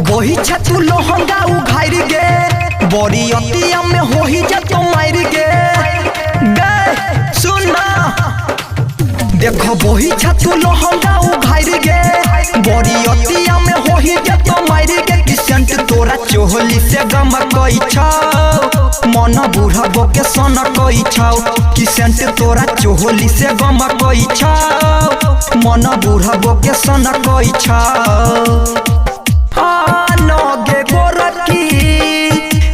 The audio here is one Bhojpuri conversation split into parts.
वही छतु लोहंगा उघार गे बड़ी अतिया में हो ही जा तो मार गे सुना देखो वही छतु लोहंगा उघार गे बड़ी अतिया में हो ही जा तो मार गे किसंट तोरा चोहली से गम कई छाओ मन बुढ़बो के सन कई छाओ किसंट तोरा चोहली से गम कई छाओ मन बुढ़बो के सन कई छाओ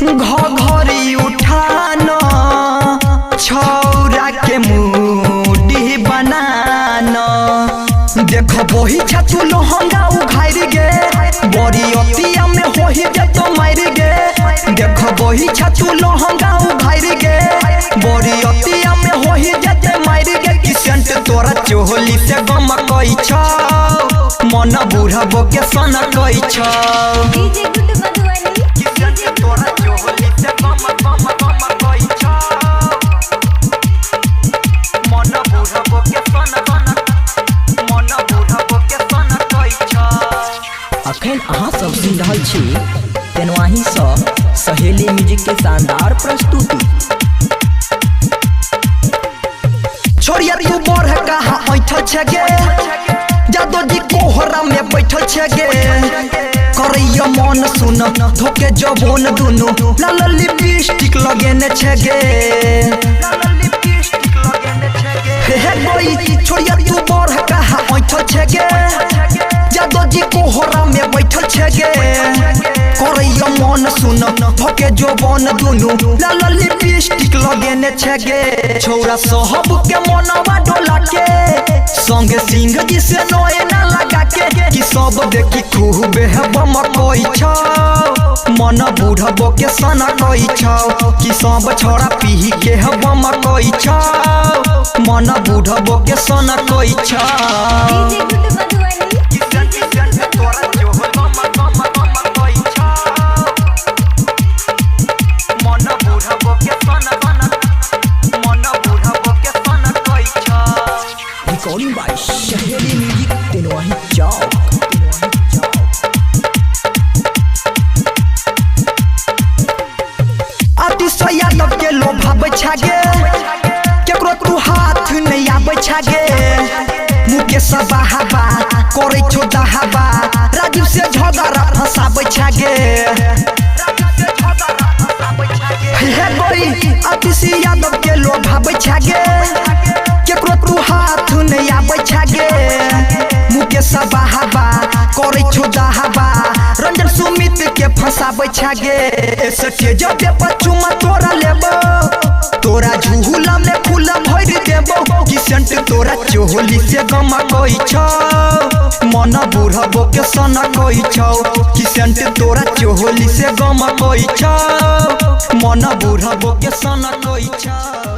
घरी उठाना छौरा के मुड़ी बनाना देखो वही छतु लोहंगा उघार गे बड़ी अतिया में हो ही तो मार गे देखो वही छतु लोहंगा उघार गे बड़ी अतिया में हो ही जाते मार गे किसंट तोरा चोहली से गम कई छाओ मन बुढ़बो के सन कई छाओ अखन अहाँ सब सुन रहल छी तेनवाही सहेली म्यूजिक के शानदार प्रस्तुति। छोड़िया तू बढ़ कहाँ बैठल छे गे जादो जी कोहरा में बैठल छे गे करैया मन सुन धोके जबोन दुनु लाल लिपस्टिक लगेने छे गे हे कोई छोड़िया तू बढ़ कहाँ बैठल छे गे जादो जी कोहरा में बैठल छे गे करैया मन सुन धोके जबोन दुनु लाल लिपस्टिक लगेने छे गे छौरा सहब के मनवा डोला के संगे सिंह जी से नोए ना लगा के कि सब देखी खूब बम कई छाओ मन बुढ़बो के सना कई छाओ कि सब छोरा पी के बम कई छाओ मन बुढ़बो के सना कई छाओ रिकॉर्डिंग बाय सहेली म्यूजिक तेनवाही चौक। यादव के लोभावे छागे केकरो तू हाथ नहीं आवे छागे मुकेश बहाबा करे छो दहाबा राजू से झगड़ा फसावे छागे हे कोई आतिश यादव के लोभावे छागे केकरो तू हाथ नहीं आवे छागे मुकेश बहाबा करे छो दहाबा रंजन सुमित के फसावे छागे सके जब पचुमा तोरा लेबो तोरा झूला में फूल भर देबो किसंट तोरा चोहली से गम कई छाओ मन बुढ़बो के सन कई छाओ किसंट तोरा चोहली से गम कई छाओ मन बुढ़बो के सन कई छाओ।